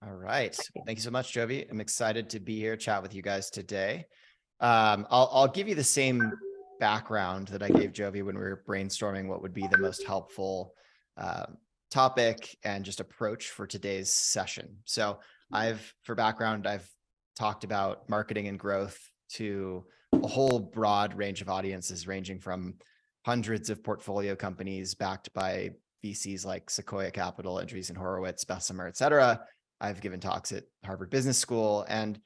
All right. Thank you so much, Jovi. I'm excited to be here, chat with you guys today. I'll give you the same background that I gave Jovi when we were brainstorming what would be the most helpful topic and just approach for today's session. So for background, I've talked about marketing and growth to a whole broad range of audiences, ranging from hundreds of portfolio companies backed by VCs like Sequoia Capital, Andreessen Horowitz, Bessemer, et cetera. I've given talks at Harvard Business School, and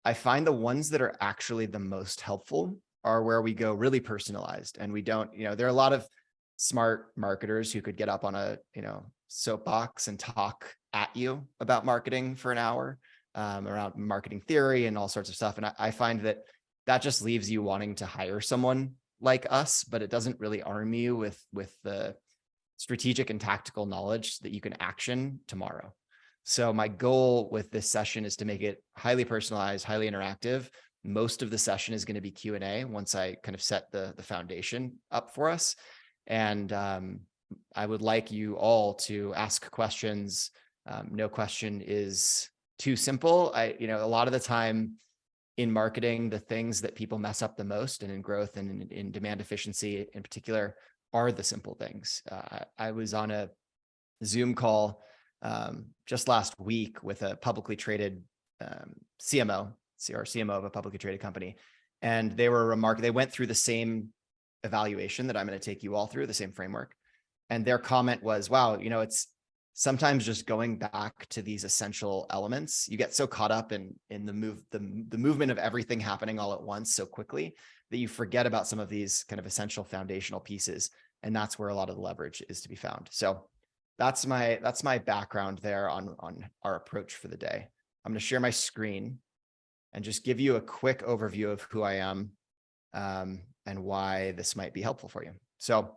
I find the ones that are actually the most helpful are where we go really personalized, and we don't, there are a lot of smart marketers who could get up on a, soapbox and talk at you about marketing for an hour, around marketing theory and all sorts of stuff. And I find that just leaves you wanting to hire someone like us, but it doesn't really arm you with the strategic and tactical knowledge that you can action tomorrow. So my goal with this session is to make it highly personalized, highly interactive. Most of the session is going to be Q&A once I kind of set the foundation up for us. And I would like you all to ask questions. No question is too simple. A lot of the time in marketing, the things that people mess up the most, and in growth and in demand efficiency in particular, are the simple things. I was on a Zoom call just last week with a publicly traded CMO of a publicly traded company. And they went through the same evaluation that I'm going to take you all through, the same framework. And their comment was, wow, it's sometimes just going back to these essential elements. You get so caught up in the movement of everything happening all at once so quickly that you forget about some of these kind of essential foundational pieces. And that's where a lot of the leverage is to be found. So that's my background there on our approach for the day. I'm going to share my screen and just give you a quick overview of who I am and why this might be helpful for you. So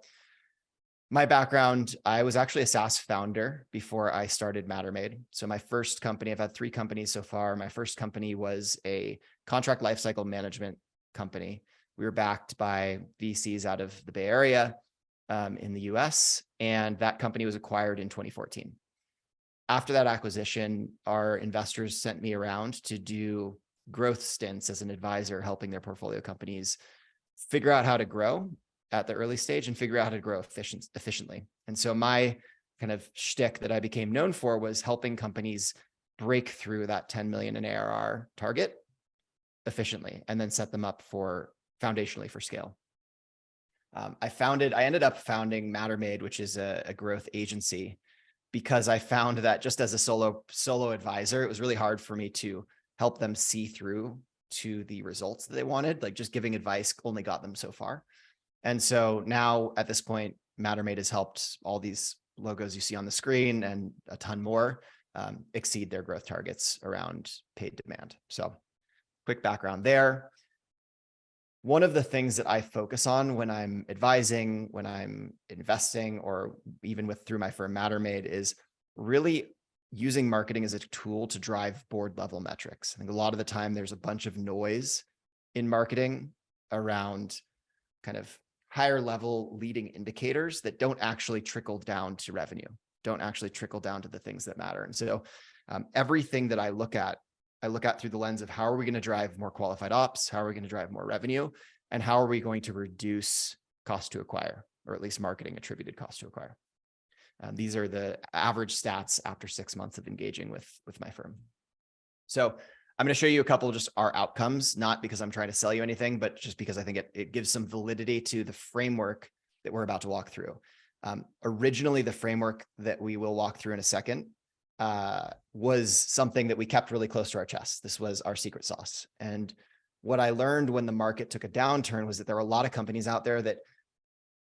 my background, I was actually a SaaS founder before I started Mattermade. So my first company, I've had 3 companies so far. My first company was a contract lifecycle management company. We were backed by VCs out of the Bay Area in the US, and that company was acquired in 2014. After that acquisition, our investors sent me around to do growth stints as an advisor, helping their portfolio companies figure out how to grow at the early stage and figure out how to grow efficiently. And so my kind of shtick that I became known for was helping companies break through that 10 million in ARR target efficiently, and then set them up foundationally for scale. I ended up founding Mattermade, which is a growth agency, because I found that just as a solo advisor, it was really hard for me to help them see through to the results that they wanted. Like, just giving advice only got them so far. And so now at this point, Mattermade has helped all these logos you see on the screen and a ton more exceed their growth targets around paid demand. So quick background there. One of the things that I focus on when I'm advising, when I'm investing, or even through my firm Mattermade, is really using marketing as a tool to drive board level metrics. I think a lot of the time there's a bunch of noise in marketing around kind of higher level leading indicators that don't actually trickle down to revenue, don't actually trickle down to the things that matter. And so everything that I look at through the lens of how are we going to drive more qualified ops, how are we going to drive more revenue, and how are we going to reduce cost to acquire, or at least marketing attributed cost to acquire. These are the average stats after 6 months of engaging with my firm. So I'm going to show you a couple of just our outcomes, not because I'm trying to sell you anything, but just because I think it gives some validity to the framework that we're about to walk through. Originally, the framework that we will walk through in a second was something that we kept really close to our chest. This was our secret sauce. And what I learned when the market took a downturn was that there were a lot of companies out there that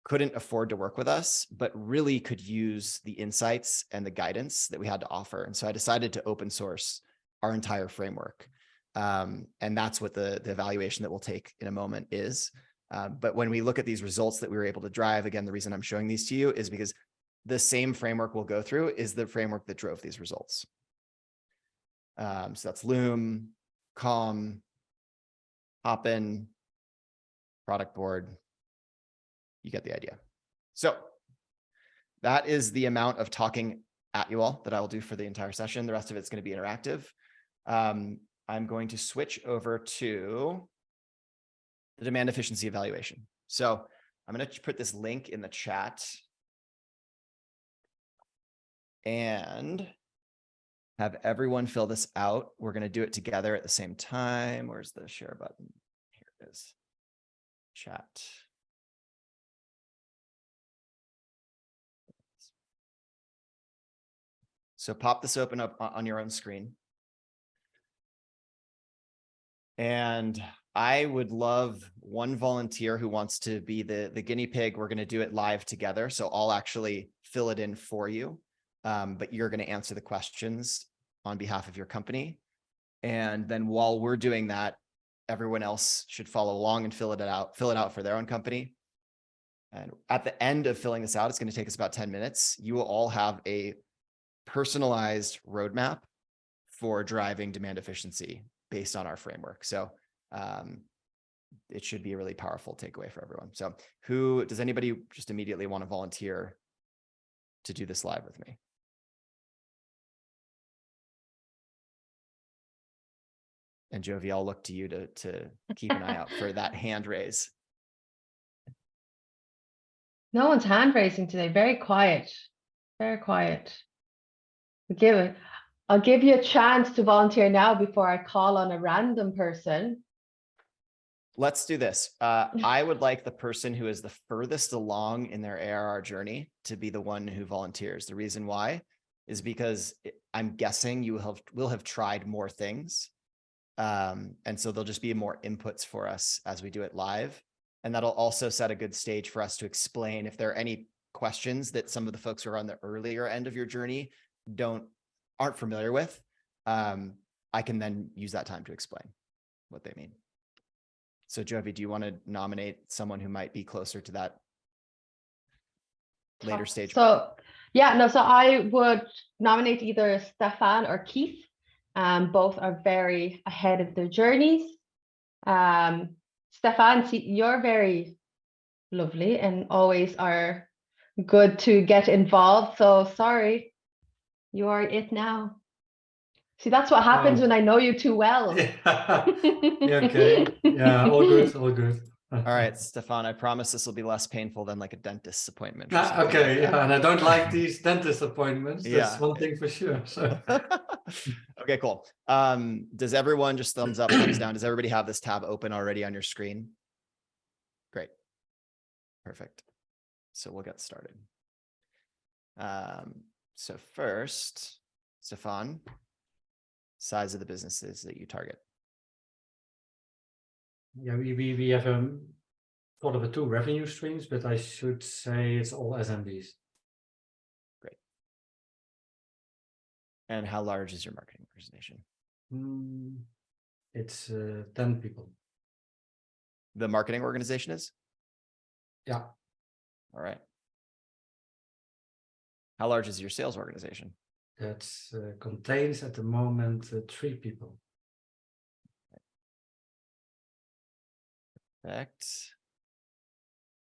couldn't afford to work with us, but really could use the insights and the guidance that we had to offer. And so I decided to open source our entire framework. And that's what the evaluation that we'll take in a moment is. But when we look at these results that we were able to drive, again, the reason I'm showing these to you is because the same framework we'll go through is the framework that drove these results. So that's Loom, Calm, Hopin, product board. You get the idea. So that is the amount of talking at you all that I will do for the entire session. The rest of it's going to be interactive. I'm going to switch over to the demand efficiency evaluation. So I'm going to put this link in the chat and have everyone fill this out. We're going to do it together at the same time. Where's the share button? Here it is. Chat. So pop this open up on your own screen. And I would love one volunteer who wants to be the guinea pig. We're going to do it live together. So I'll actually fill it in for you. But you're going to answer the questions on behalf of your company. And then while we're doing that, everyone else should follow along and fill it out for their own company. And at the end of filling this out, it's going to take us about 10 minutes. You will all have a personalized roadmap for driving demand efficiency based on our framework. So it should be a really powerful takeaway for everyone. So does anybody just immediately want to volunteer to do this live with me? And Jovi, I'll look to you to keep an eye out for that hand raise. No one's hand raising today. Very quiet. Very quiet. I'll give you a chance to volunteer now before I call on a random person. Let's do this. I would like the person who is the furthest along in their ARR journey to be the one who volunteers. The reason why is because I'm guessing you will have tried more things. And so there'll just be more inputs for us as we do it live. And that'll also set a good stage for us to explain if there are any questions that some of the folks who are on the earlier end of your journey aren't familiar with. I can then use that time to explain what they mean. So Jovi, do you want to nominate someone who might be closer to that later stage? So I would nominate either Stefan or Keith. Both are very ahead of their journeys. Stefan, you're very lovely and always are good to get involved. So sorry, you are it now. See, that's what happens when I know you too well. Yeah, okay. Yeah, all good, all good. All right, Stefan, I promise this will be less painful than like a dentist's appointment. Okay, yeah, and I don't like these dentist appointments. That's Yeah. one thing for sure. So. Okay, cool. Does everyone just thumbs up, thumbs down? Does everybody have this tab open already on your screen? Great. Perfect. So we'll get started. So first, Stefan, size of the businesses that you target. Yeah, we have sort of 2 revenue streams, but I should say it's all SMBs. Great. And how large is your marketing organization? It's 10 people. The marketing organization is? Yeah. All right. How large is your sales organization? That contains at the moment 3 people. Perfect.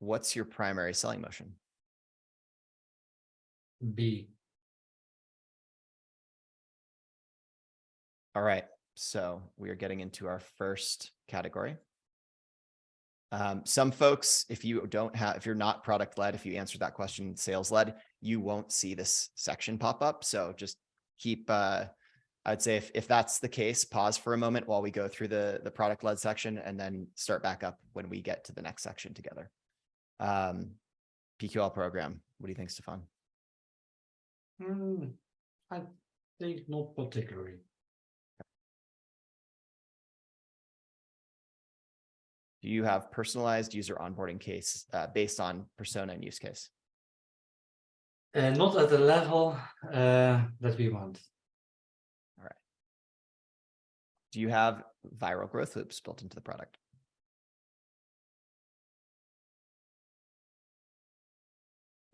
What's your primary selling motion? B. All right. So we are getting into our first category. Some folks, if you're not product led, if you answer that question sales led, you won't see this section pop up. So just keep, I'd say if that's the case, pause for a moment while we go through the product led section and then start back up when we get to the next section together. PQL program. What do you think, Stefan? I think not particularly. Do you have personalized user onboarding case based on persona and use case? Not at the level that we want. All right. Do you have viral growth loops built into the product?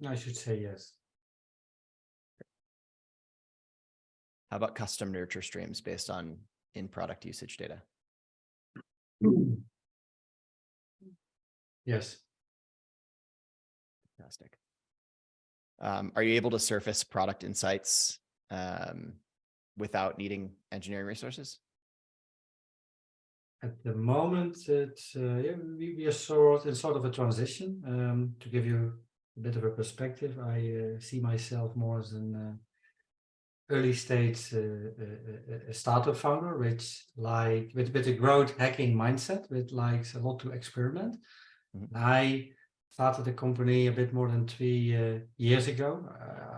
I should say yes. How about custom nurture streams based on in-product usage data? Yes. Fantastic. Are you able to surface product insights without needing engineering resources? At the moment, it's we are sort of a transition. To give you a bit of a perspective, I see myself more as an early stage a startup founder, which like with a growth hacking mindset, with likes a lot to experiment. Mhm. I started the company a bit more than 3 years ago.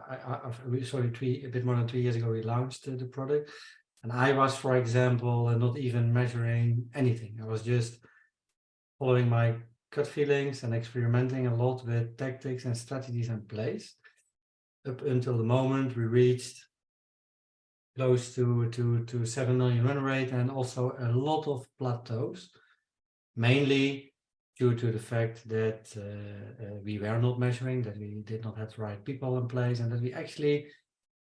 A bit more than 3 years ago, we launched the product. And I was, for example, not even measuring anything. I was just following my gut feelings and experimenting a lot with tactics and strategies in place up until the moment we reached close to 7 million run rate, and also a lot of plateaus, mainly due to the fact that we were not measuring, that we did not have the right people in place, and that we actually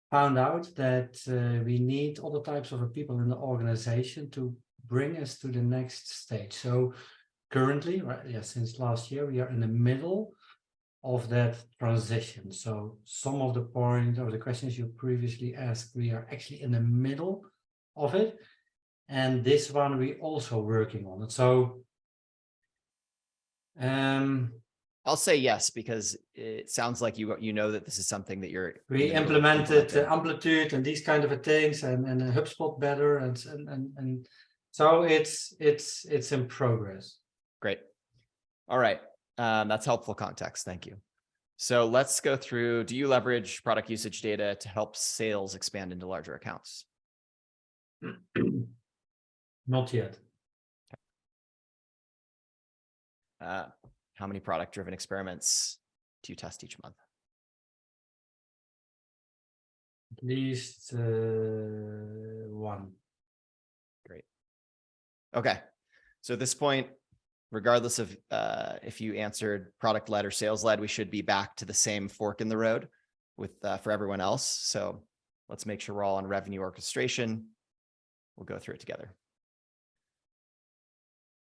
found out that we need other types of people in the organization to bring us to the next stage. So currently, right, yeah, since last year, we are in the middle of that transition. So some of the points or the questions you previously asked, we are actually in the middle of it. And this one, we also working on it. So I'll say yes, because it sounds like you know that this is something that you're. we in the middle of implemented implementing. Amplitude and these kind of things, and HubSpot better, and so it's in progress. Great. All right. That's helpful context. Thank you. So let's go through. Do you leverage product usage data to help sales expand into larger accounts? Not yet. How many product-driven experiments do you test each month? At least one. Great. Okay. So at this point, regardless of if you answered product-led or sales-led, we should be back to the same fork in the road with for everyone else. So let's make sure we're all on revenue orchestration. We'll go through it together.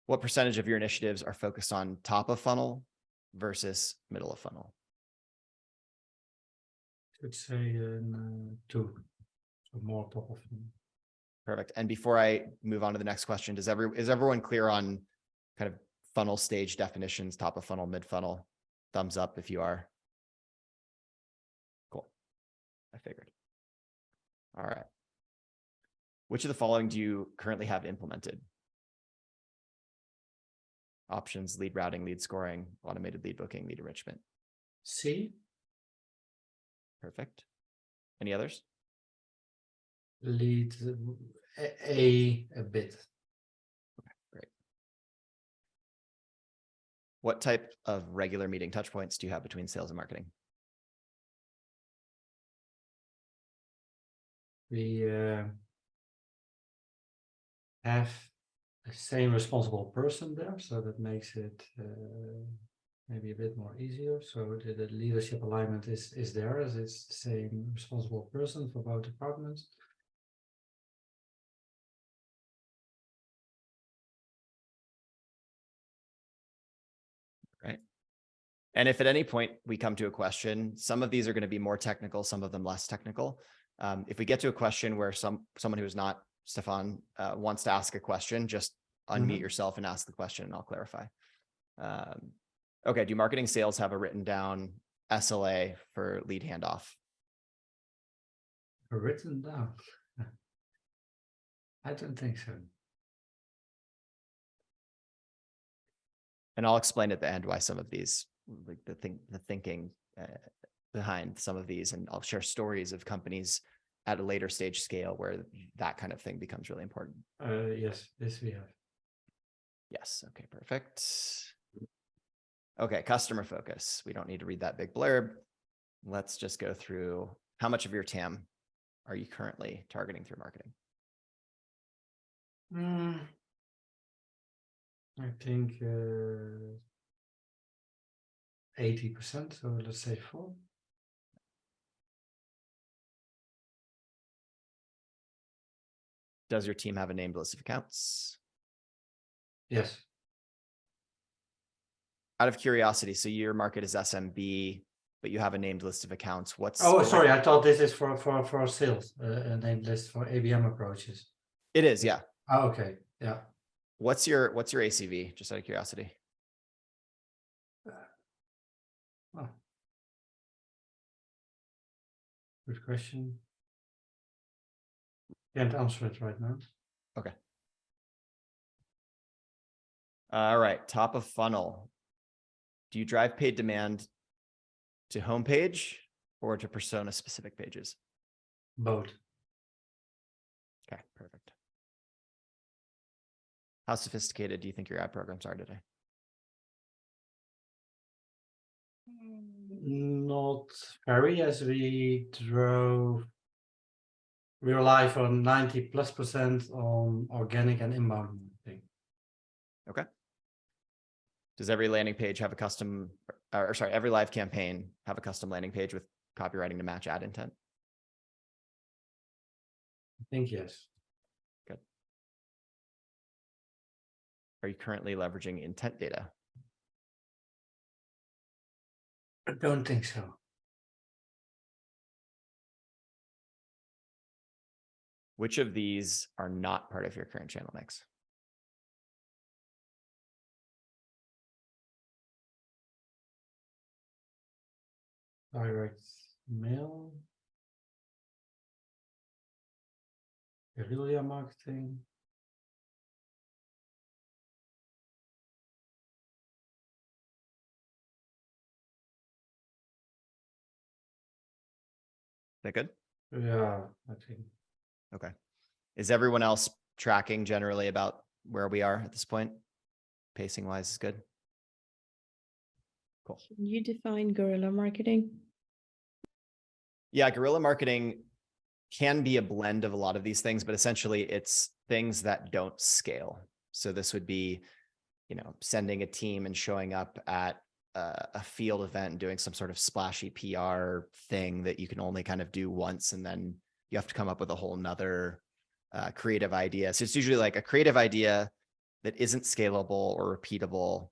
What percentage of your initiatives are focused on top of funnel versus middle of funnel? I would say 2, so more top of funnel. Perfect. And before I move on to the next question, is everyone clear on kind of funnel stage definitions, top of funnel, mid funnel? Thumbs up if you are. Cool. I figured. All right. Which of the following do you currently have implemented? Options: lead routing, lead scoring, automated lead booking, lead enrichment. C. Perfect. Any others? Lead a bit. Okay, great. What type of regular meeting touch points do you have between sales and marketing? We have the same responsible person there, so that makes it maybe a bit more easier. So the leadership alignment is there, as it's the same responsible person for both departments. Right. And if at any point we come to a question, some of these are going to be more technical, some of them less technical. If we get to a question where someone who's not Stefan wants to ask a question, just unmute yourself and ask the question and I'll clarify. Okay, do marketing sales have a written down SLA for lead handoff? Written down? I don't think so. And I'll explain at the end why some of these, like the thinking behind some of these, and I'll share stories of companies at a later stage scale where that kind of thing becomes really important. Yes, this we have. Yes. Okay, perfect. Okay, customer focus. We don't need to read that big blurb. Let's just go through how much of your TAM are you currently targeting through marketing? I think 80%, so let's say 4. Does your team have a named list of accounts? Yes. Out of curiosity, so your market is SMB, but you have a named list of accounts. Oh, sorry, I thought this is for sales, a named list for ABM approaches. It is, yeah. Oh, okay, yeah. What's your ACV, just out of curiosity? Oh. Good question. Can't answer it right now. Okay. All right, top of funnel. Do you drive paid demand to homepage or to persona specific pages? Both. Okay, perfect. How sophisticated do you think your ad programs are today? Not very, as we rely for 90+% on organic and inbound marketing. Okay. Does every landing page have a custom, or sorry, every live campaign have a custom landing page with copywriting to match ad intent? I think yes. Good. Are you currently leveraging intent data? I don't think so. Which of these are not part of your current channel mix? Direct mail, guerrilla marketing. That good? Yeah, I think. Okay. Is everyone else tracking generally about where we are at this point? Pacing wise is good. Cool. Can you define guerrilla marketing? Yeah, guerrilla marketing can be a blend of a lot of these things, but essentially it's things that don't scale. So this would be, sending a team and showing up at a field event and doing some sort of splashy PR thing that you can only kind of do once, and then you have to come up with a whole nother creative idea. So it's usually like a creative idea that isn't scalable or repeatable,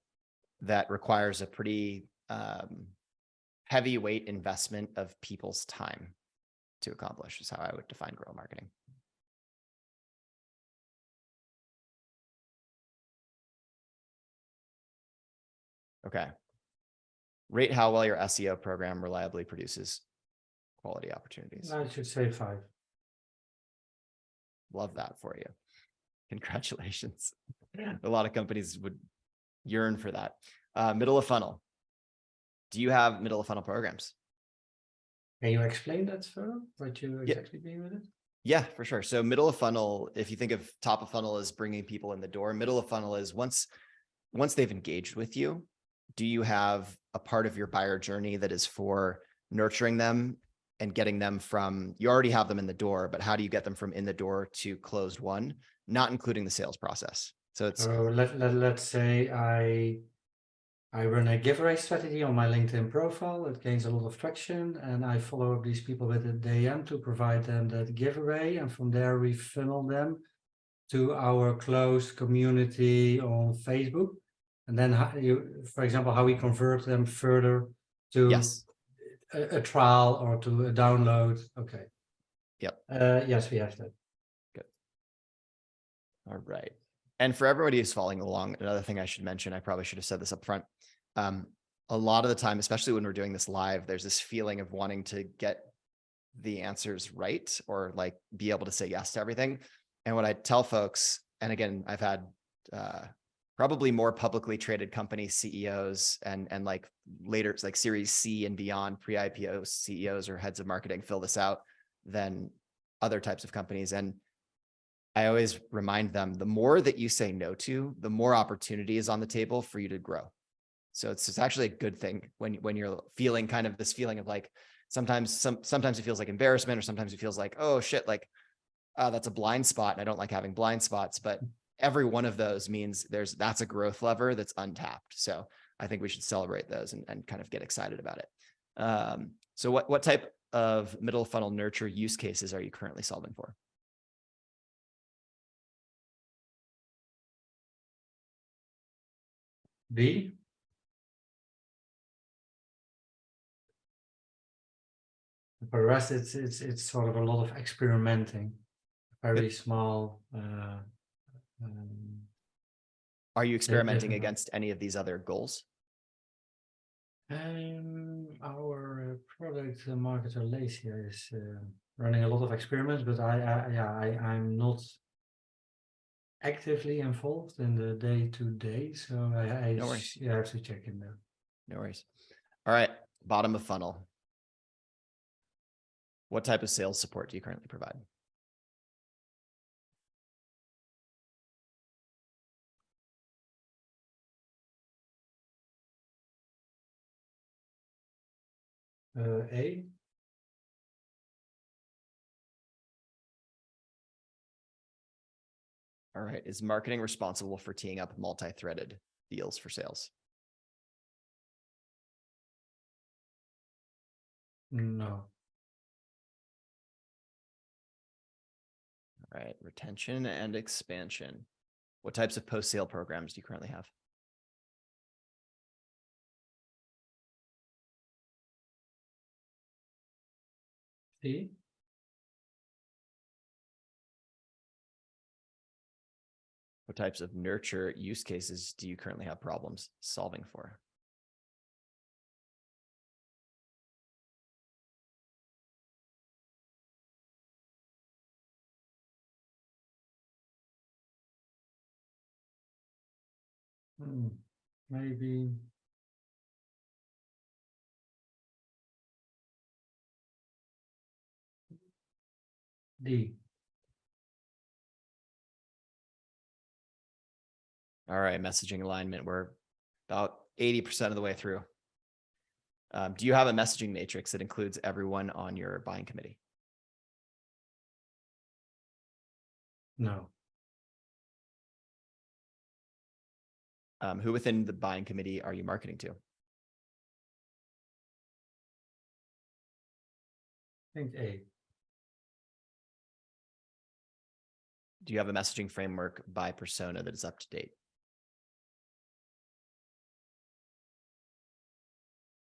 that requires a pretty heavyweight investment of people's time to accomplish, is how I would define guerrilla marketing. Okay. Rate how well your SEO program reliably produces quality opportunities. I should say 5. Love that for you. Congratulations. A lot of companies would yearn for that. Middle of funnel. Do you have middle of funnel programs? Can you explain that further? What you exactly mean with it? Yeah, for sure. So middle of funnel, if you think of top of funnel as bringing people in the door, middle of funnel is once they've engaged with you, do you have a part of your buyer journey that is for nurturing them and getting them from, you already have them in the door, but how do you get them from in the door to closed won, not including the sales process? So it's, So let's say I run a giveaway strategy on my LinkedIn profile. It gains a lot of traction, and I follow up these people with a DM to provide them that giveaway, and from there we funnel them to our closed community on Facebook. And then for example, how we convert them further to yes. a trial or to a download. Okay. Yep. Yes, we have that. Good. All right. And for everybody who's following along, another thing I should mention, I probably should have said this up front. A lot of the time, especially when we're doing this live, there's this feeling of wanting to get the answers right, or like be able to say yes to everything. And what I tell folks, and again, I've had probably more publicly traded company CEOs and like later, like Series C and beyond, pre-IPO CEOs or heads of marketing fill this out than other types of companies. And I always remind them, the more that you say no to, the more opportunity is on the table for you to grow. So it's actually a good thing when you're feeling kind of this feeling of like, sometimes it feels like embarrassment, or sometimes it feels like, oh shit, like that's a blind spot and I don't like having blind spots. But every one of those means that's a growth lever that's untapped. So I think we should celebrate those and kind of get excited about it. So what type of middle funnel nurture use cases are you currently solving for? B. For the rest, it's sort of a lot of experimenting, very small. Are you experimenting different- against any of these other goals? Our product marketer Lacia is running a lot of experiments, but I'm not actively involved in the day-to-day, so I No worries. have to check in there. No worries. All right, bottom of funnel. What type of sales support do you currently provide? A. All right, is marketing responsible for teeing up multi-threaded deals for sales? No. All right, retention and expansion. What types of post-sale programs do you currently have? C. What types of nurture use cases do you currently have problems solving for? Maybe D. All right, messaging alignment. We're about 80% of the way through. Do you have a messaging matrix that includes everyone on your buying committee? No. Who within the buying committee are you marketing to? I think A. Do you have a messaging framework by persona that is up to date?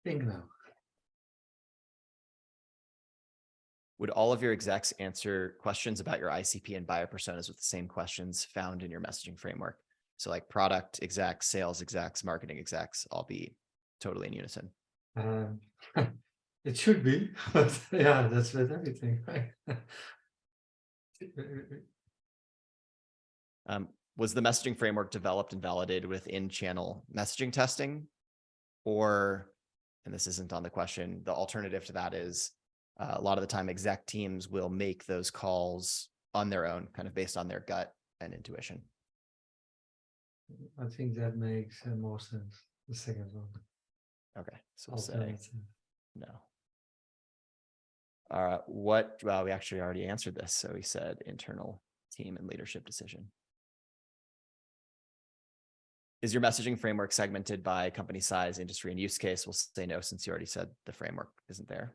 I think no. Would all of your execs answer questions about your ICP and buyer personas with the same questions found in your messaging framework? So like product execs, sales execs, marketing execs, all be totally in unison. It should be, but yeah, that's with everything, right? Was the messaging framework developed and validated with in-channel messaging testing? Or, and this isn't on the question, the alternative to that is a lot of the time exec teams will make those calls on their own, kind of based on their gut and intuition. I think that makes more sense. The second one. Okay, so we'll say Alternative. no. Well, we actually already answered this. So we said internal team and leadership decision. Is your messaging framework segmented by company size, industry, and use case? We'll say no, since you already said the framework isn't there.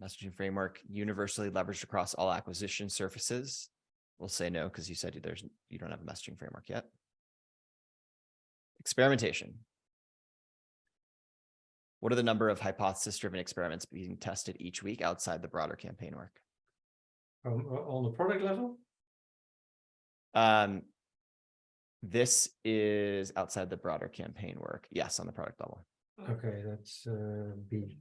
Messaging framework universally leveraged across all acquisition surfaces. We'll say no, because you said you don't have a messaging framework yet. Experimentation. What are the number of hypothesis-driven experiments being tested each week outside the broader campaign work? On the product level? This is outside the broader campaign work. Yes, on the product level. Okay, that's B.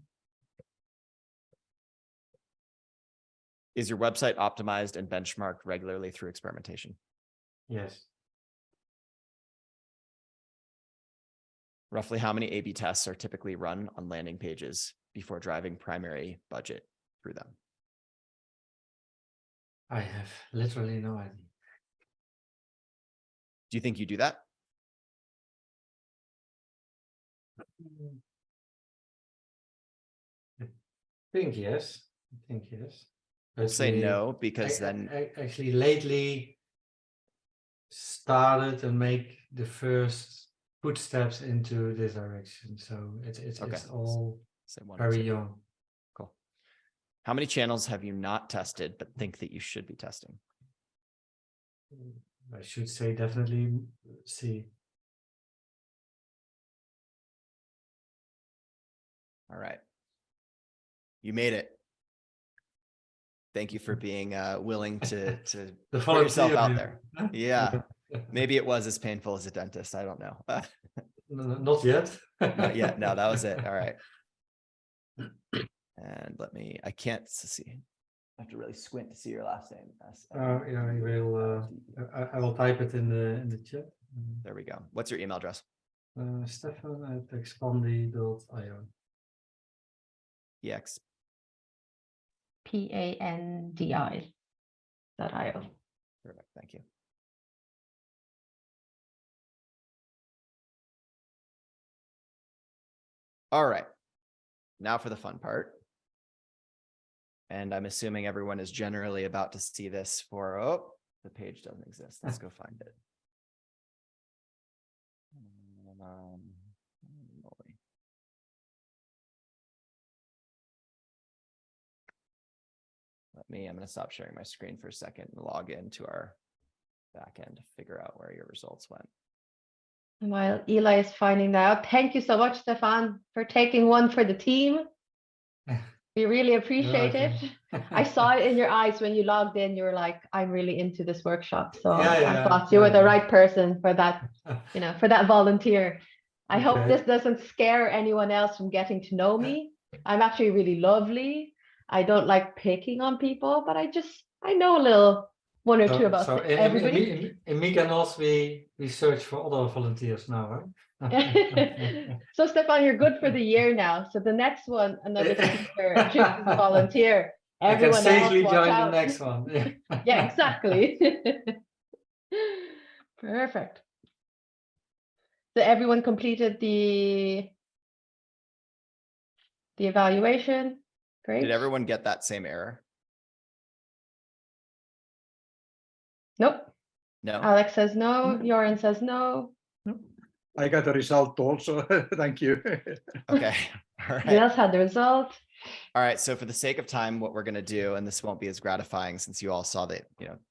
Is your website optimized and benchmarked regularly through experimentation? Yes. Roughly how many A/B tests are typically run on landing pages before driving primary budget through them? I have literally no idea. Do you think you do that? I think yes. We'll say We- no, because then I actually lately started and make the first footsteps into this direction. So it's Okay. all say one. very Two. young. Cool. How many channels have you not tested but think that you should be testing? I should say definitely C. All right. You made it. Thank you for being willing to The put yourself volunteer, out yeah. there. Yeah. Maybe it was as painful as a dentist. I don't know. Not yet. Not yet. No, that was it. All right. And I can't see. I have to really squint to see your last name. Yeah, I will. I will type it in the chat. There we go. What's your email address? Stefan@expandi.io. EX. PANDI.io. Perfect. Thank you. All right. Now for the fun part. And I'm assuming everyone is generally about to see this for, oh, the page doesn't exist. Let's go find it. I'm going to stop sharing my screen for a second and log into our backend to figure out where your results went. While Eli is finding that out, thank you so much, Stefan, for taking one for the team. We really appreciate it. I saw it in your eyes when you logged in. You were like, I'm really into this workshop. So I thought you were the right person for that, for that volunteer. I hope this doesn't scare anyone else from getting to know me. I'm actually really lovely. I don't like picking on people, but I know a little one or two about everybody. In Mykonos, we search for other volunteers now, right? So Stefan, you're good for the year now. So the next one, another speaker chooses a volunteer. Everyone I can safely else, join out. The next one. Yeah, exactly. Perfect. So everyone completed the evaluation. Great. Did everyone get that same error? Nope. No. Alex says no. Joran says no. I got the result also. Thank you. Okay. All right. Who else had the result? All right. So for the sake of time, what we're going to do, and this won't be as gratifying since you all saw that,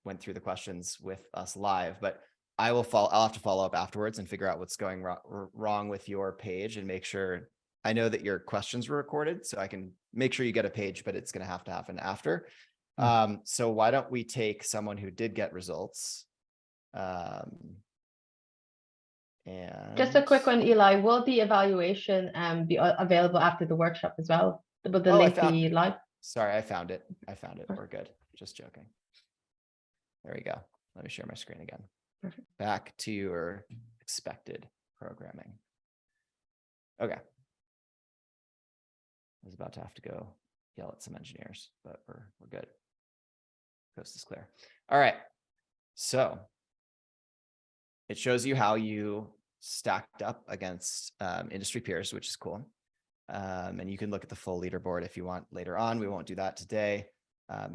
went through the questions with us live, but I'll have to follow up afterwards and figure out what's going wrong with your page and make sure. I know that your questions were recorded, so I can make sure you get a page, but it's going to happen after. So why don't we take someone who did get results? And just a quick one, Eli. Will the evaluation be available after the workshop as well? Will the link be live? Sorry, I found it. We're good. Just joking. There we go. Let me share my screen again. Perfect. Back to your expected programming. Okay. I was about to have to go yell at some engineers, but we're good. Coast is clear. All right. So it shows you how you stacked up against industry peers, which is cool. And you can look at the full leaderboard if you want later on. We won't do that today.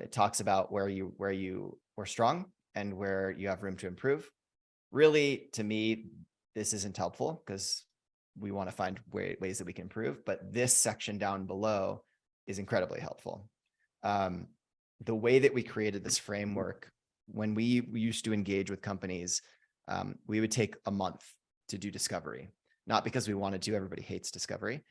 It talks about where you were strong and where you have room to improve. Really, to me, this isn't helpful because we want to find ways that we can improve. But this section down below is incredibly helpful. The way that we created this framework, when we used to engage with companies, we would take a month to do discovery, not because we wanted to. Everybody hates discovery,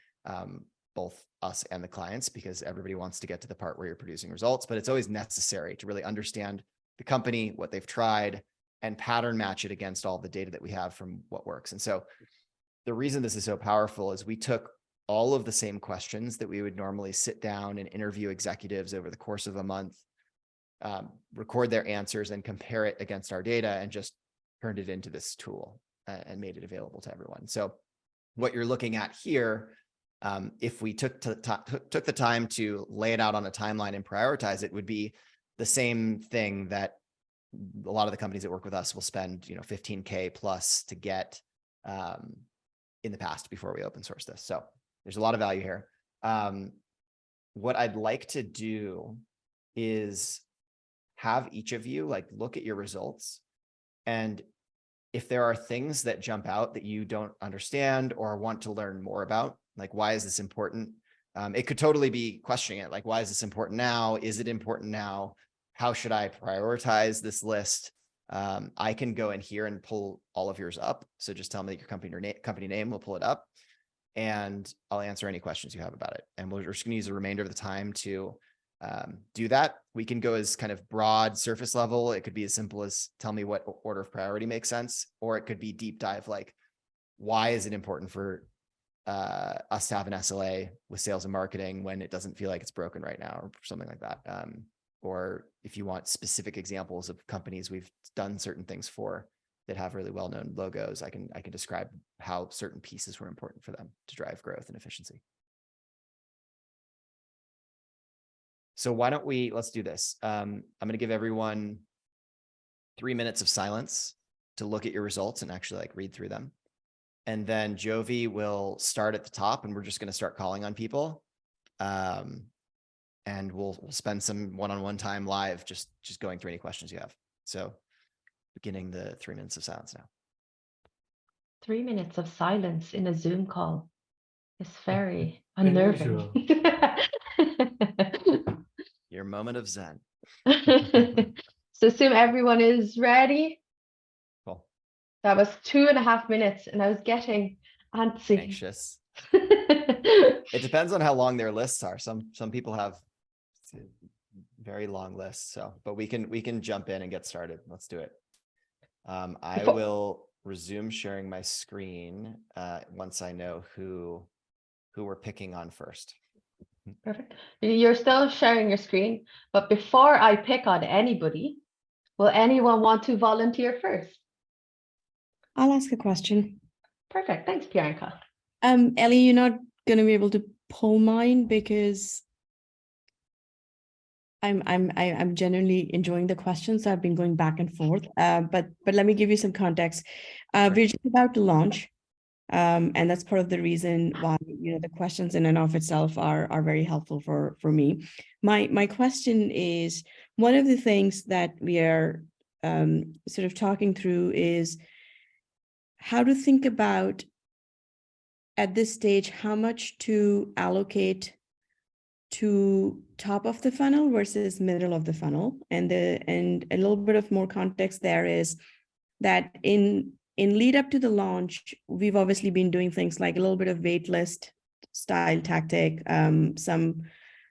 both us and the clients, because everybody wants to get to the part where you're producing results, but it's always necessary to really understand the company, what they've tried, and pattern match it against all the data that we have from what works. And so the reason this is so powerful is we took all of the same questions that we would normally sit down and interview executives over the course of a month, record their answers and compare it against our data, and just turned it into this tool and made it available to everyone. So what you're looking at here, if we took the time to lay it out on a timeline and prioritize it, would be the same thing that a lot of the companies that work with us will spend, $15K plus to get in the past before we open source this. So there's a lot of value here. What I'd like to do is have each of you look at your results, and if there are things that jump out that you don't understand or want to learn more about, like why is this important? It could totally be questioning it, like why is this important now? Is it important now? How should I prioritize this list? I can go in here and pull all of yours up. So just tell me your company name, we'll pull it up. and I'll answer any questions you have about it. And we're just going to use the remainder of the time to do that. We can go as kind of broad surface level. It could be as simple as tell me what order of priority makes sense, or it could be deep dive, like why is it important for us to have an SLA with sales and marketing when it doesn't feel like it's broken right now, or something like that. Or if you want specific examples of companies we've done certain things for that have really well-known logos, I can describe how certain pieces were important for them to drive growth and efficiency. So why don't let's do this. I'm going to give everyone 3 minutes of silence to look at your results and actually like read through them. And then Jovi will start at the top, and we're just going to start calling on people. And we'll spend some one-on-one time live, just going through any questions you have. So beginning the 3 minutes of silence now. 3 minutes of silence in a Zoom call is very unnerving. Your moment of Zen. So assume everyone is ready. Cool. That was 2.5 minutes and I was getting antsy. Anxious. It depends on how long their lists are. Some people have very long lists. So, but we can jump in and get started. Let's do it. I will resume sharing my screen once I know who we're picking on first. Perfect. You're still sharing your screen, but before I pick on anybody, will anyone want to volunteer first? I'll ask a question. Perfect. Thanks, Bianca. Ellie, you're not going to be able to pull mine because I'm genuinely enjoying the questions. So I've been going back and forth. But let me give you some context. Sure. We're just about to launch. And that's part of the reason why, the questions in and of itself are very helpful for me. My question is, one of the things that we are sort of talking through is how to think about at this stage, how much to allocate to top of the funnel versus middle of the funnel. And a little bit of more context there is that in lead up to the launch, we've obviously been doing things like a little bit of wait list style tactic, some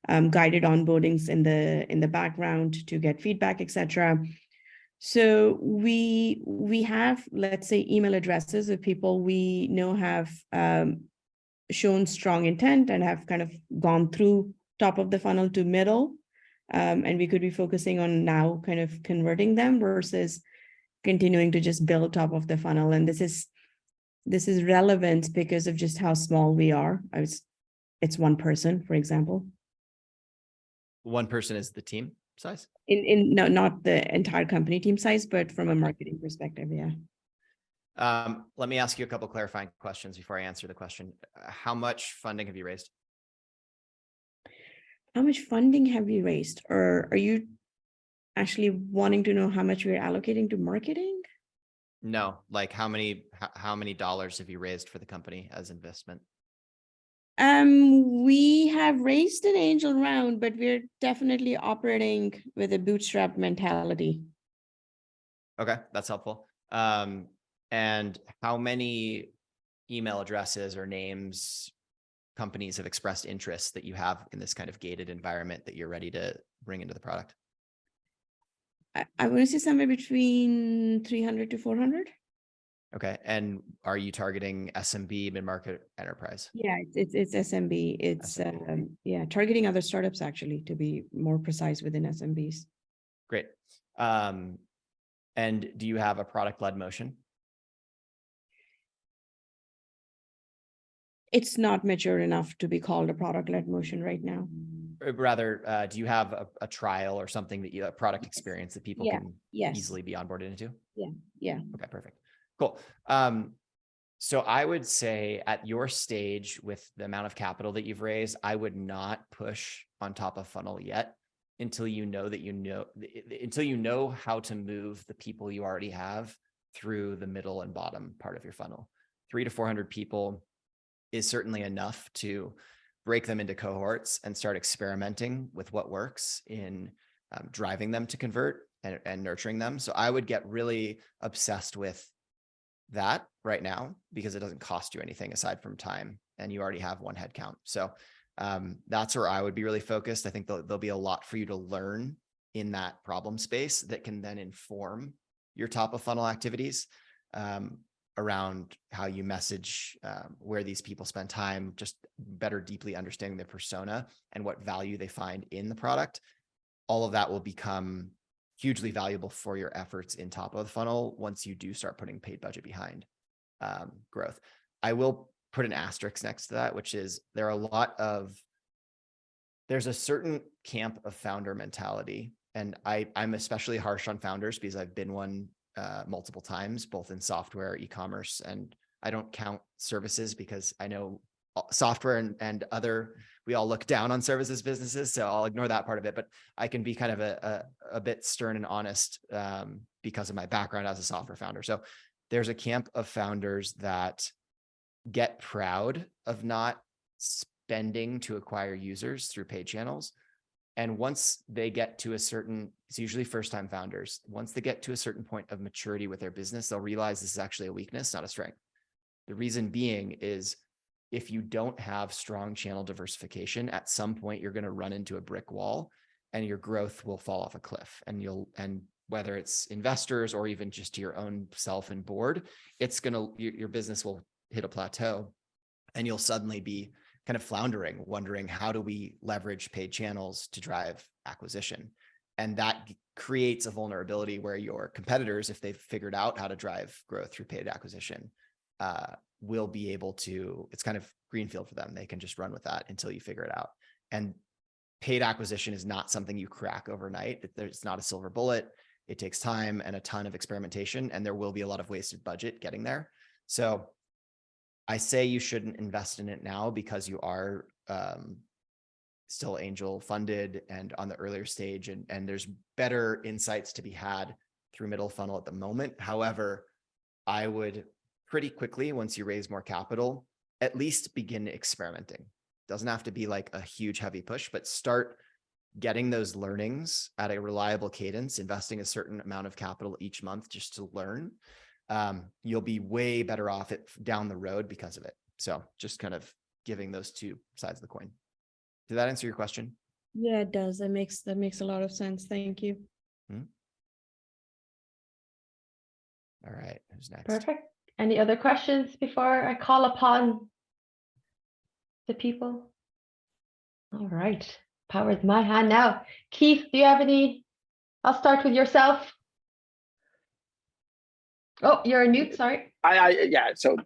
guided onboardings in the background to get feedback, etc. So we have, let's say, email addresses of people we know have shown strong intent and have kind of gone through top of the funnel to middle, and we could be focusing on now kind of converting them versus continuing to just build top of the funnel. And this is relevant because of just how small we are. It's one person, for example. One person is the team size? No, not the entire company team size, but from a marketing perspective, yeah. Let me ask you a couple clarifying questions before I answer the question. How much funding have you raised? How much funding have you raised? Or are you actually wanting to know how much we're allocating to marketing? No, like how many dollars have you raised for the company as investment? We have raised an angel round, but we're definitely operating with a bootstrap mentality. Okay, that's helpful. And how many email addresses or names companies have expressed interest that you have in this kind of gated environment that you're ready to bring into the product? I want to say somewhere between 300 to 400. Okay. And are you targeting SMB, mid-market, enterprise? Yeah, it's SMB. It's targeting other startups, actually, to be more precise, within SMBs. Great. And do you have a product-led motion? It's not mature enough to be called a product-led motion right now. Rather, do you have a trial or something that a product experience that people can Yes. easily be onboarded into? Yeah. Okay, perfect. Cool. So I would say at your stage with the amount of capital that you've raised, I would not push on top of funnel yet until you know how to move the people you already have through the middle and bottom part of your funnel. 300 to 400 people is certainly enough to break them into cohorts and start experimenting with what works in driving them to convert and nurturing them. So I would get really obsessed with that right now because it doesn't cost you anything aside from time, and you already have one headcount. So that's where I would be really focused. I think there'll be a lot for you to learn in that problem space that can then inform your top of funnel activities around how you message, where these people spend time, just better deeply understanding their persona and what value they find in the product. All of that will become hugely valuable for your efforts in top of the funnel once you do start putting paid budget behind growth. I will put an asterisk next to that, which is there's a certain camp of founder mentality. And I'm especially harsh on founders because I've been one multiple times, both in software, e-commerce, and I don't count services because I know software and other, we all look down on services businesses. So I'll ignore that part of it, but I can be kind of a bit stern and honest because of my background as a software founder. So there's a camp of founders that get proud of not spending to acquire users through paid channels. And once they get to a certain, it's usually first-time founders, once they get to a certain point of maturity with their business, they'll realize this is actually a weakness, not a strength. The reason being is if you don't have strong channel diversification, at some point you're going to run into a brick wall and your growth will fall off a cliff. And whether it's investors or even just your own self and board, your business will hit a plateau and you'll suddenly be kind of floundering, wondering how do we leverage paid channels to drive acquisition? And that creates a vulnerability where your competitors, if they've figured out how to drive growth through paid acquisition, will be able to, it's kind of greenfield for them. They can just run with that until you figure it out. And paid acquisition is not something you crack overnight. It's not a silver bullet. It takes time and a ton of experimentation, and there will be a lot of wasted budget getting there. So I say you shouldn't invest in it now because you are still angel funded and on the earlier stage, and there's better insights to be had through middle funnel at the moment. However, I would pretty quickly, once you raise more capital, at least begin experimenting. Doesn't have to be like a huge heavy push, but start getting those learnings at a reliable cadence, investing a certain amount of capital each month just to learn. You'll be way better off down the road because of it. So just kind of giving those two sides of the coin. Did that answer your question? Yeah, it does. That makes a lot of sense. Thank you. All right, who's next? Perfect. Any other questions before I call upon the people? All right, power's my hand now. Keith, do you have any? I'll start with yourself. Oh, you're a mute, sorry. Yeah, so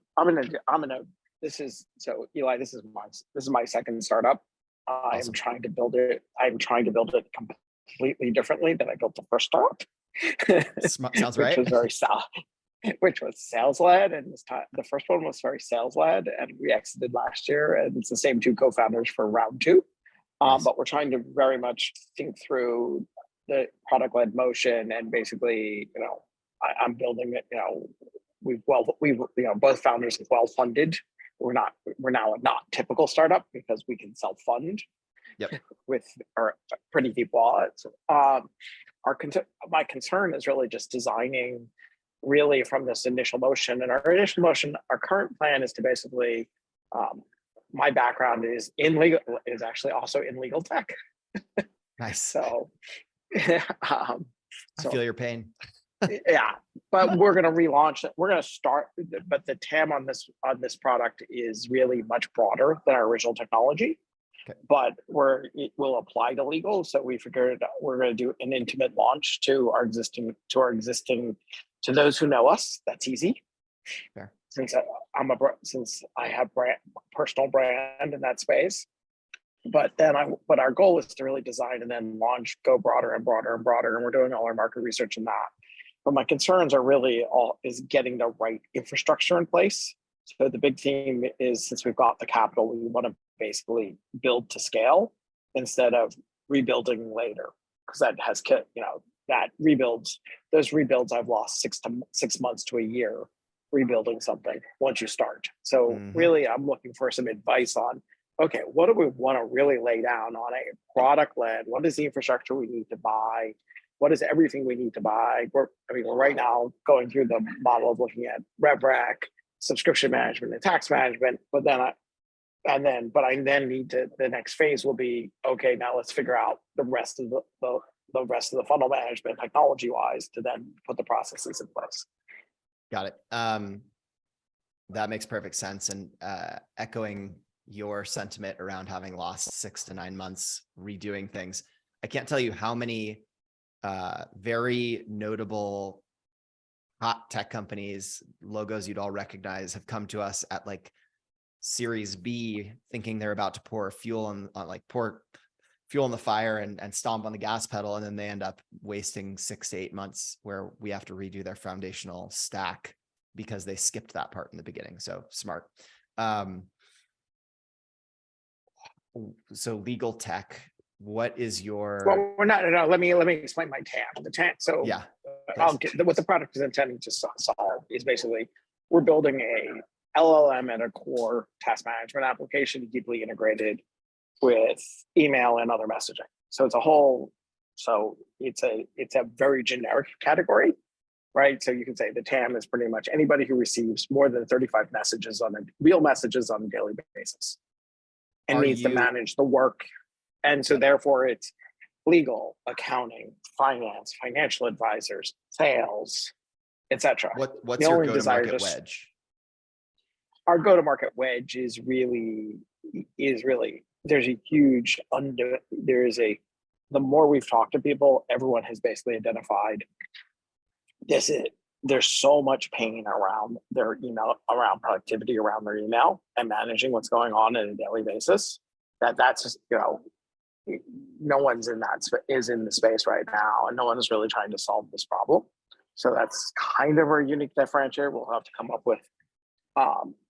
Eli, this is my second startup. Awesome. I'm trying to build it completely differently than I built the first startup. Sounds right. Which was sales led, and this time the first one was very sales led, and we exited last year, and it's the same two co-founders for round two. Nice. But we're trying to very much think through the product led motion, and basically, I'm building it. We've both founders are well funded. We're now a not typical startup because we can self fund. Yep. With our pretty deep wallets. My concern is really just designing really from this initial motion. And our initial motion, our current plan is to basically, my background is actually also in legal tech. Nice. So, I feel your pain. Yeah, but we're going to relaunch it. We're going to start, but the TAM on this product is really much broader than our original technology. Okay. But it will apply to legal. So we figured we're going to do an intimate launch to those who know us. That's easy. Fair. Since I have personal brand in that space. But our goal is to really design and then launch, go broader and broader and broader. And we're doing all our market research in that. But my concerns are really is getting the right infrastructure in place. So the big theme is, since we've got the capital, we want to basically build to scale instead of rebuilding later, because that has, those rebuilds I've lost 6 months to a year rebuilding something once you start. So really, I'm looking for some advice on, okay, what do we want to really lay down on a product led? What is the infrastructure we need to buy? what is everything we need to buy? We're right now going through the model of looking at rev rec, subscription management, and tax management. But then I need to, the next phase will be, okay, now let's figure out the rest of the rest of the funnel management technology wise to then put the processes in place. Got it. That makes perfect sense. And echoing your sentiment around having lost 6 to 9 months redoing things, I can't tell you how many very notable hot tech companies, logos you'd all recognize, have come to us at like Series B, thinking they're about to pour fuel on the fire and stomp on the gas pedal, and then they end up wasting 6 to 8 months where we have to redo their foundational stack because they skipped that part in the beginning. So smart. So legal tech, what is your? Well, we're not. No, let me explain my TAM. The TAM. So Yeah, what the product is intending to solve is basically we're building a LLM at a core task management application deeply integrated with email and other messaging. So it's a very generic category, right? So you can say the TAM is pretty much anybody who receives more than 35 real messages on a daily basis and needs to manage the work. And so therefore it's legal, accounting, finance, financial advisors, sales, etc. What's your go-to-market wedge? Our go-to-market wedge is really there's a huge the more we've talked to people, everyone has basically identified there's so much pain around their email, around productivity around their email and managing what's going on a daily basis, that's just, no one's in the space right now, and no one is really trying to solve this problem. So that's kind of our unique differentiator. We'll have to come up with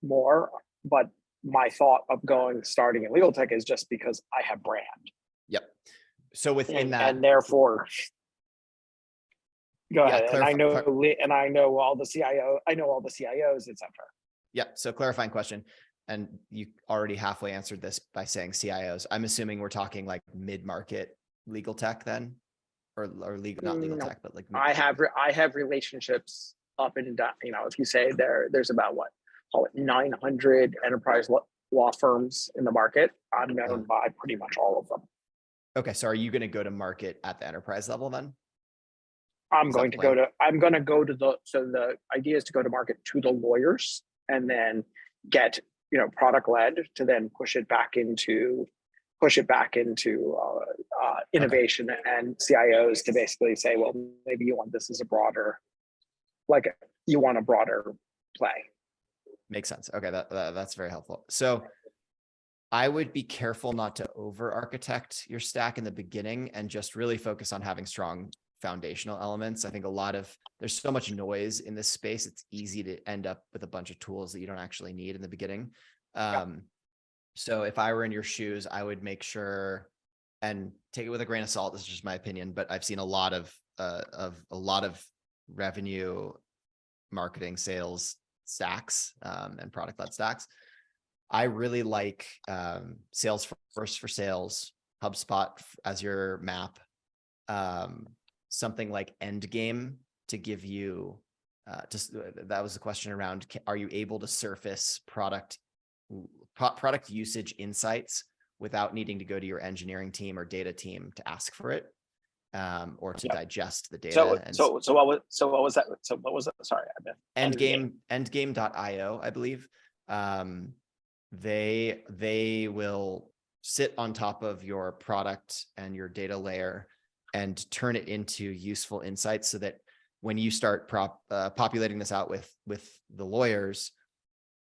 more, but my thought of starting in legal tech is just because I have brand. Yep. So within that, and therefore, go ahead. And I know all the CIOs, etc. Yeah. So clarifying question, and you already halfway answered this by saying CIOs. I'm assuming we're talking like mid-market legal tech then, or legal, not legal tech, but like I have relationships up and down. If you say there's about call it 900 enterprise law firms in the market, I'm known by pretty much all of them. Okay, so are you going to go to market at the enterprise level then? The idea is to go to market to the lawyers and then get product led to then push it back into innovation and CIOs to basically say, well, maybe you want this as a broader play. Makes sense. Okay, that's very helpful. So I would be careful not to over architect your stack in the beginning and just really focus on having strong foundational elements. I think there's so much noise in this space. It's easy to end up with a bunch of tools that you don't actually need in the beginning. So if I were in your shoes, I would make sure, and take it with a grain of salt, this is just my opinion, but I've seen a lot of revenue marketing sales stacks and product-led stacks. I really like Salesforce for sales, HubSpot as your map, something like Endgame to give you that was the question around, are you able to surface product usage insights without needing to go to your engineering team or data team to ask for it, or to digest the data. So what was that? So what was that? Sorry, Endgame.io, I believe. They will sit on top of your product and your data layer and turn it into useful insights, so that when you start populating this out with the lawyers,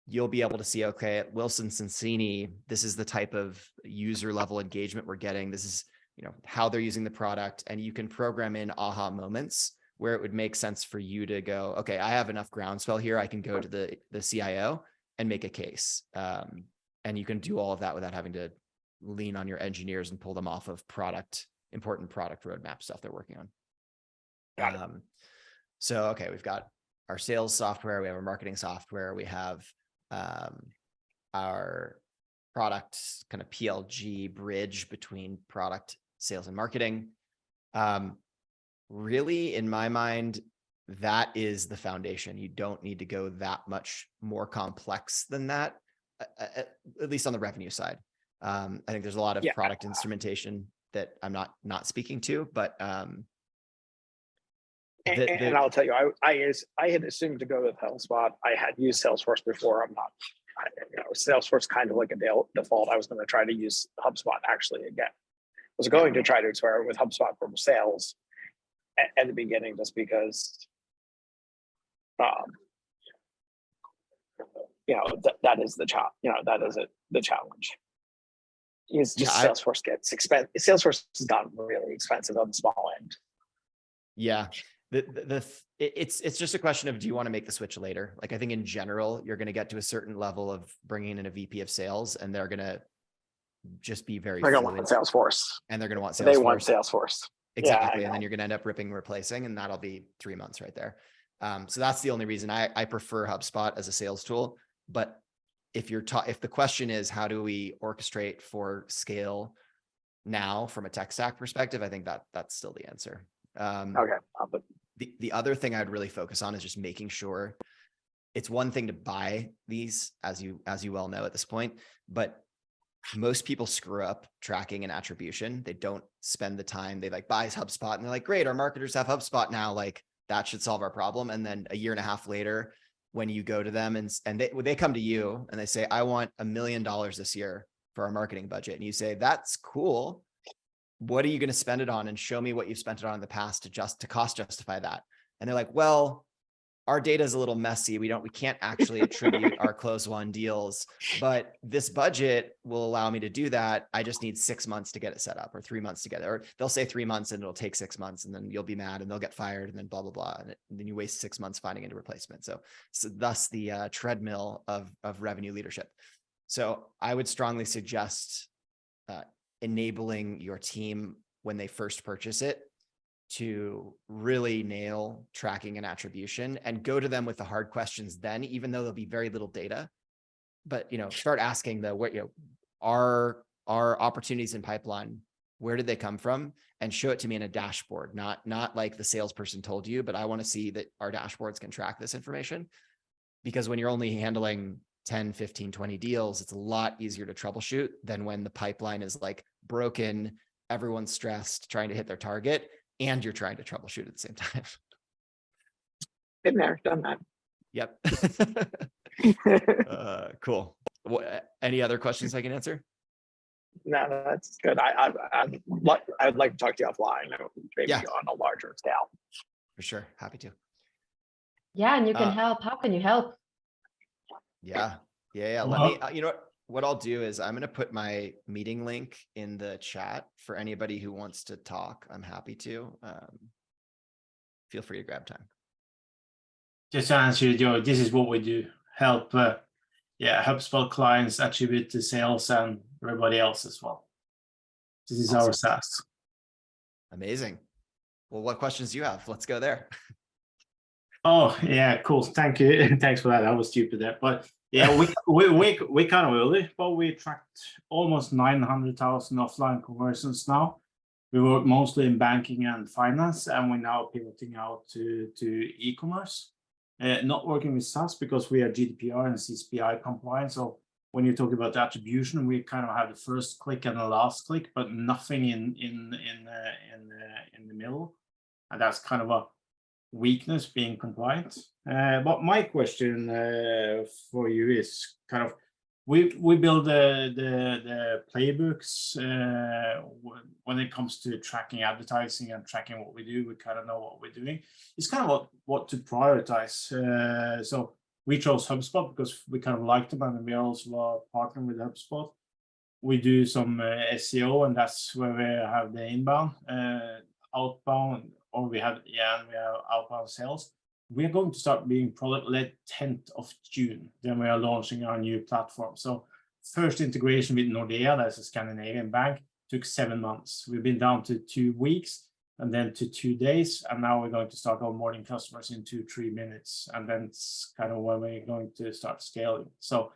you'll be able to see, okay, at Wilson Sonsini, this is the type of user level engagement we're getting. This is how they're using the product, and you can program in aha moments where it would make sense for you to go, okay, I have enough groundswell here. I can go to the CIO and make a case. And you can do all of that without having to lean on your engineers and pull them off of important product roadmap stuff they're working on. So, okay, we've got our sales software, we have our marketing software, we have our product kind of PLG bridge between product, sales, and marketing. really, in my mind, that is the foundation. You don't need to go that much more complex than that, at least on the revenue side. I think there's a lot of Yeah. product instrumentation that I'm not speaking to, but And I'll tell you, I had assumed to go with HubSpot. I had used Salesforce before. Salesforce kind of like a default. I was going to try to use HubSpot actually again. I was going to try to experiment with HubSpot for sales at the beginning, just because, that is the challenge. That is the challenge. Is just Salesforce gets expensive. Salesforce has gotten really expensive on the small end. Yeah. It's just a question of, do you want to make the switch later? Like, I think in general, you're going to get to a certain level of bringing in a VP of sales, and they're going to just be very They're going to want Salesforce. And they're going to want Salesforce. They want Salesforce. Exactly. And then you're going to end up ripping and replacing, and that'll be 3 months right there. So that's the only reason I prefer HubSpot as a sales tool. But if the question is, how do we orchestrate for scale now from a tech stack perspective, I think that's still the answer. Okay. The other thing I'd really focus on is just making sure it's one thing to buy these, as you well know at this point, but most people screw up tracking and attribution. They don't spend the time. They buy HubSpot and they're like, great, our marketers have HubSpot now. Like, that should solve our problem. And then a year and a half later, when you go to them and they come to you and they say, I want $1 million this year for our marketing budget. And you say, that's cool. What are you going to spend it on? And show me what you've spent it on in the past to cost justify that. And they're like, well, our data is a little messy. We can't actually attribute our close won deals, but this budget will allow me to do that. I just need 6 months to get it set up, or 3 months to get it. Or they'll say 3 months and it'll take 6 months, and then you'll be mad and they'll get fired, and then blah, blah, blah. And then you waste 6 months finding a replacement. So thus the treadmill of revenue leadership. So I would strongly suggest enabling your team when they first purchase it to really nail tracking and attribution, and go to them with the hard questions then, even though there'll be very little data. But start asking are opportunities in pipeline, where did they come from, and show it to me in a dashboard, not like the salesperson told you, but I want to see that our dashboards can track this information. Because when you're only handling 10, 15, 20 deals, it's a lot easier to troubleshoot than when the pipeline is like broken, everyone's stressed, trying to hit their target, and you're trying to troubleshoot at the same time. Been there, done that. Yep. Cool. Any other questions I can answer? No, that's good. I'd like to talk to you offline, maybe on a larger scale. For sure. Happy to. Yeah, and you can help. How can you help? Yeah. Let me, what I'll do is I'm going to put my meeting link in the chat for anybody who wants to talk. I'm happy to. Feel free to grab time. Just to answer you, Joe, this is what we do. Help, HubSpot clients attribute to sales and everybody else as well. This is our SaaS. Amazing. Well, what questions do you have? Let's go there. Oh, yeah, cool. Thank you. Thanks for that. I was stupid there. But yeah, we kind of early, but we tracked almost 900,000 offline conversions now. We work mostly in banking and finance, and we're now pivoting out to e-commerce. Not working with SaaS because we are GDPR and CCPI compliant. So when you talk about attribution, we kind of have the first click and the last click, but nothing in the middle. And that's kind of a weakness being compliant. But my question for you is kind of, we build the playbooks when it comes to tracking advertising and tracking what we do. We kind of know what we're doing. It's kind of what to prioritize. So we chose HubSpot because we kind of liked them, and we also partnering with HubSpot. We do some SEO, and that's where we have the inbound, outbound, or we have outbound sales. We are going to start being product-led 10th of June. Then we are launching our new platform. So first integration with Nordea, that's a Scandinavian bank, took 7 months. We've been down to 2 weeks and then to 2 days. And now we're going to start onboarding customers in 2-3 minutes. And then it's kind of when we're going to start scaling. So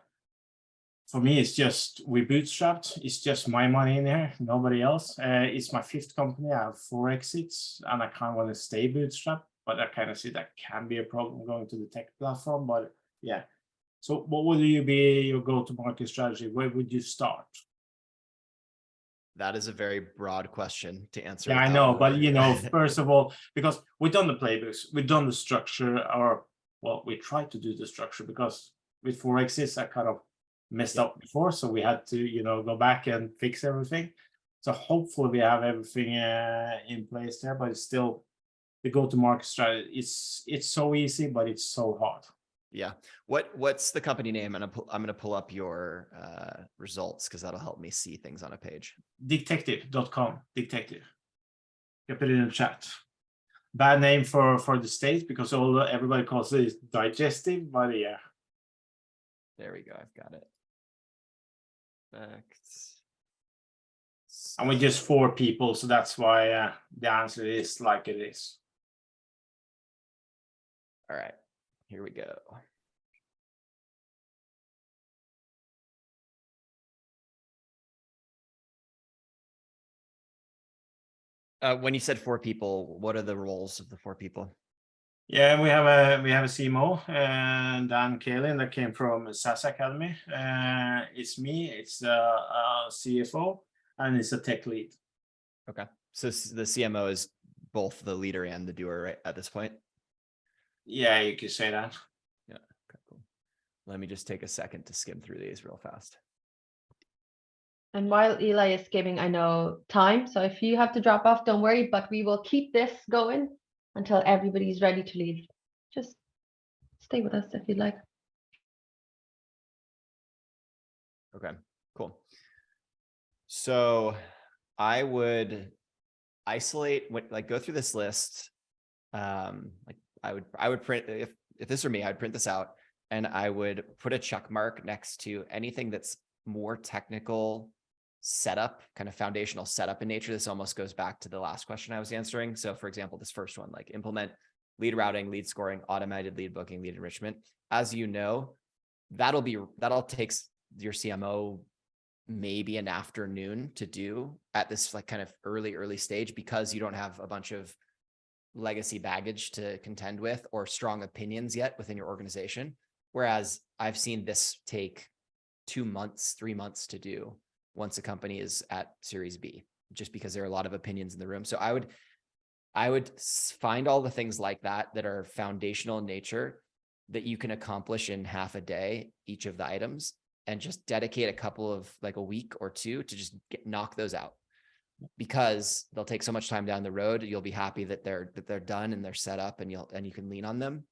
for me, it's just we bootstrapped. It's just my money in there, nobody else. It's my 5th company. I have 4 exits, and I kind of want to stay bootstrapped. But I kind of see that can be a problem going to the tech platform. But yeah. So what would you be your go-to-market strategy? Where would you start? That is a very broad question to answer. Yeah, I without know, but more- you know, first of all, because we've done the playbooks, we've done the structure, or well, we tried to do the structure because with 4 exits, I kind of messed up before, so we had to, you know, go back and fix everything. So hopefully we have everything in place there, but it's still the go-to-market strategy. It's so easy, but it's so hard. Yeah. What's the company name? And I'm going to pull up your results because that'll help me see things on a page. Detective.com. Detective. You put it in the chat. Bad name for the States because everybody calls it digestive, but yeah. There we go. I've got it. Facts. And we're just 4 people, so that's why the answer is like it is. All right, here we go. When you said 4 people, what are the roles of the 4 people? Yeah, we have a CMO and Dan Kalin that came from SaaS Academy. It's me, it's a CFO, and it's a tech lead. Okay, so the CMO is both the leader and the doer, right, at this point? Yeah, you could say that. Yeah, okay, cool. Let me just take a second to skim through these real fast. And while Eli is skimming, I know time. So if you have to drop off, don't worry, but we will keep this going until everybody's ready to leave. Just stay with us if you'd like. Okay, cool. So I would isolate, like go through this list. Like I would print, if this were me, I'd print this out and I would put a check mark next to anything that's more technical setup, kind of foundational setup in nature. This almost goes back to the last question I was answering. So for example, this first one, like implement lead routing, lead scoring, automated lead booking, lead enrichment. As you know, that'll take your CMO maybe an afternoon to do at this like kind of early stage, because you don't have a bunch of legacy baggage to contend with or strong opinions yet within your organization. Whereas I've seen this take 2 months, 3 months to do once a company is at Series B, just because there are a lot of opinions in the room. So I would find all the things like that that are foundational in nature that you can accomplish in half a day, each of the items, and just dedicate a couple of like a week or 2 to just knock those out, because they'll take so much time down the road. You'll be happy that they're done and they're set up, and you can lean on them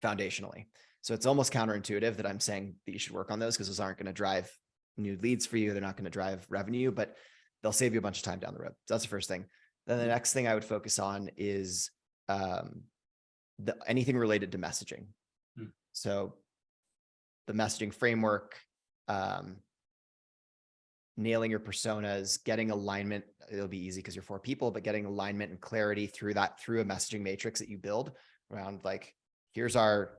foundationally. So it's almost counterintuitive that I'm saying that you should work on those, because those aren't going to drive new leads for you. They're not going to drive revenue, but they'll save you a bunch of time down the road. So that's the first thing. Then the next thing I would focus on is anything related to messaging. So the messaging framework, nailing your personas, getting alignment. It'll be easy because you're 4 people, but getting alignment and clarity through a messaging matrix that you build around, like, here's our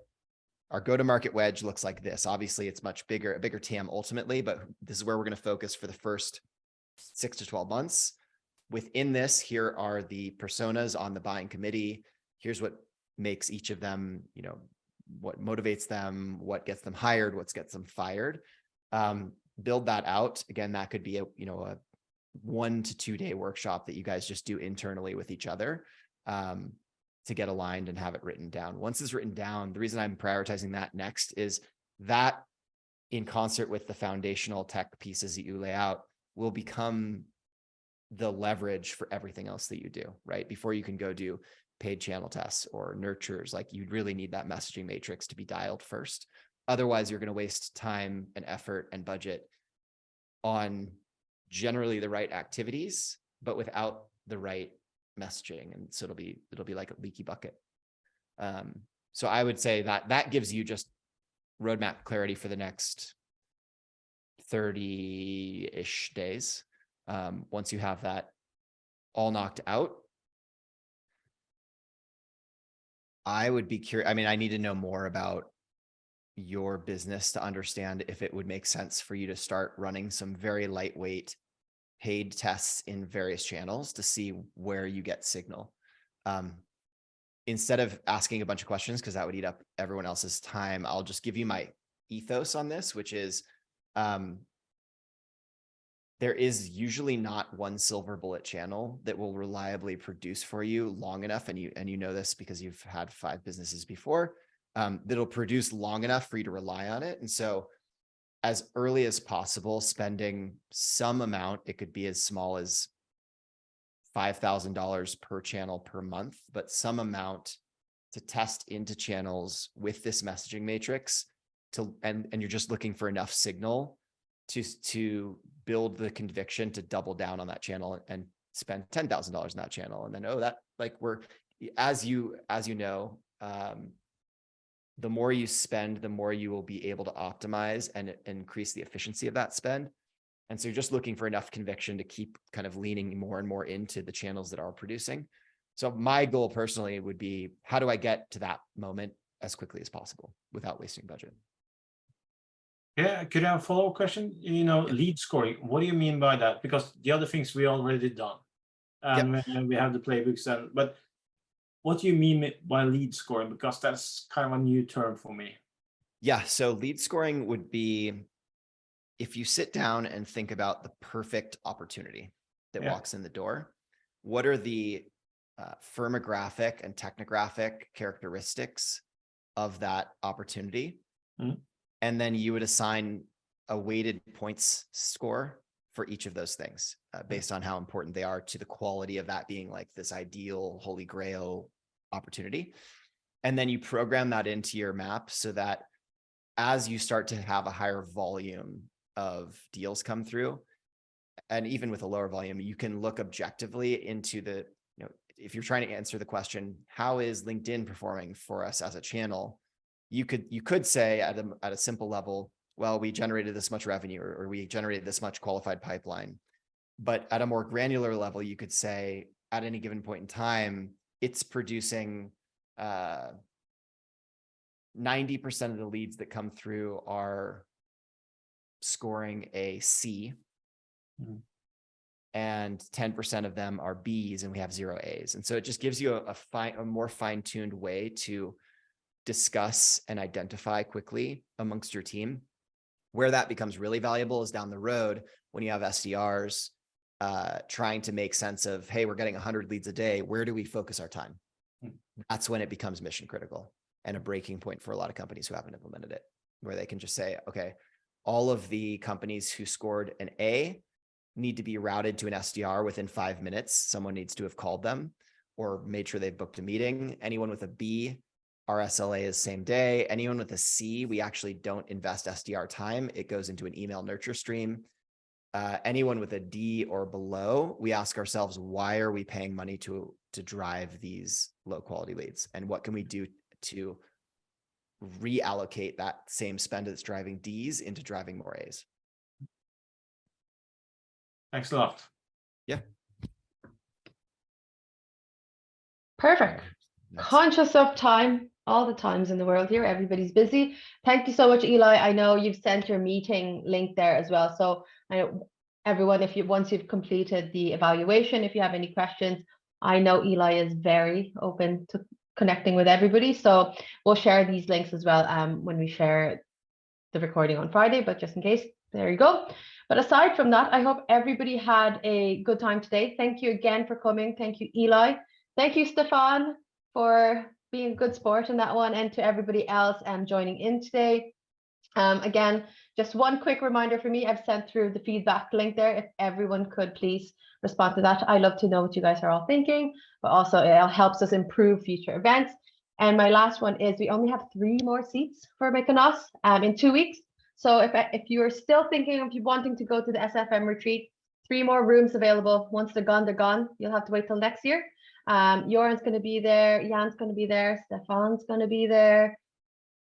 go-to-market wedge looks like this. Obviously it's a bigger TAM ultimately, but this is where we're going to focus for the first 6 to 12 months. Within this, here are the personas on the buying committee. Here's what makes each of them, what motivates them, what gets them hired, what gets them fired. Build that out. Again, that could be a 1 to 2 day workshop that you guys just do internally with each other to get aligned and have it written down. Once it's written down, the reason I'm prioritizing that next is that, in concert with the foundational tech pieces that you lay out, will become the leverage for everything else that you do, right? Before you can go do paid channel tests or nurtures, like, you'd really need that messaging matrix to be dialed first. Otherwise, you're going to waste time and effort and budget on generally the right activities, but without the right messaging. And so it'll be like a leaky bucket. So I would say that gives you just roadmap clarity for the next 30-ish days. Once you have that all knocked out, I would be curious. I mean, I need to know more about your business to understand if it would make sense for you to start running some very lightweight paid tests in various channels to see where you get signal. Instead of asking a bunch of questions, because that would eat up everyone else's time, I'll just give you my ethos on this, which is there is usually not one silver bullet channel that will reliably produce for you long enough. And you know this because you've had 5 businesses before, that'll produce long enough for you to rely on it. And so as early as possible, spending some amount, it could be as small as $5,000 per channel per month, but some amount to test into channels with this messaging matrix and you're just looking for enough signal to build the conviction to double down on that channel and spend $10,000 in that channel. And then, as you know, the more you spend, the more you will be able to optimize and increase the efficiency of that spend. And so you're just looking for enough conviction to keep kind of leaning more and more into the channels that are producing. So my goal personally would be, how do I get to that moment as quickly as possible without wasting budget? Yeah, could I have a follow-up question? Lead scoring, what do you mean by that? Because the other things we already done, and we have the playbooks, but what do you mean by lead scoring? Because that's kind of a new term for me. Yeah, so lead scoring would be, if you sit down and think about the perfect opportunity that walks in the door, what are the firmographic and technographic characteristics of that opportunity? And then you would assign a weighted points score for each of those things based on how important they are to the quality of that being like this ideal holy grail opportunity. And then you program that into your map so that as you start to have a higher volume of deals come through, and even with a lower volume, you can look objectively into the, if you're trying to answer the question, how is LinkedIn performing for us as a channel? You could say at a simple level, well, we generated this much revenue, or we generated this much qualified pipeline. But at a more granular level, you could say at any given point in time, it's producing 90% of the leads that come through are scoring a C, and 10% of them are Bs, and we have 0 As. And so it just gives you a more fine-tuned way to discuss and identify quickly amongst your team. Where that becomes really valuable is down the road when you have SDRs trying to make sense of, hey, we're getting 100 leads a day. Where do we focus our time? That's when it becomes mission critical and a breaking point for a lot of companies who haven't implemented it, where they can just say, okay, all of the companies who scored an A need to be routed to an SDR within 5 minutes. Someone needs to have called them or made sure they've booked a meeting. Anyone with a B, our SLA is same day. Anyone with a C, we actually don't invest SDR time. It goes into an email nurture stream. Anyone with a D or below, we ask ourselves, why are we paying money to drive these low quality leads? And what can we do to reallocate that same spend that's driving Ds into driving more As? Thanks a lot. Yeah. Perfect. Nice. Conscious of time, all the times in the world here, everybody's busy. Thank you so much, Eli. I know you've sent your meeting link there as well. So I know everyone, once you've completed the evaluation, if you have any questions, I know Eli is very open to connecting with everybody. So we'll share these links as well when we share the recording on Friday, but just in case, there you go. But aside from that, I hope everybody had a good time today. Thank you again for coming. Thank you, Eli. Thank you, Stefan, for being a good sport in that one, and to everybody else joining in today. Again, just one quick reminder for me, I've sent through the feedback link there. If everyone could please respond to that. I love to know what you guys are all thinking, but also it helps us improve future events. And my last one is we only have 3 more seats for Mykonos in 2 weeks. So if you are still thinking of you wanting to go to the SFM retreat, 3 more rooms available. Once they're gone, they're gone. You'll have to wait till next year. Joran's going to be there. Jan's going to be there. Stefan's going to be there.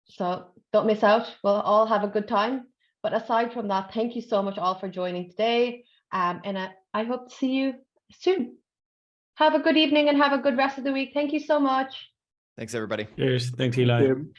So don't miss out. We'll all have a good time. But aside from that, thank you so much all for joining today. And I hope to see you soon. Have a good evening and have a good rest of the week. Thank you so much. Thanks, everybody. Cheers. Thanks, Eli. Thank you.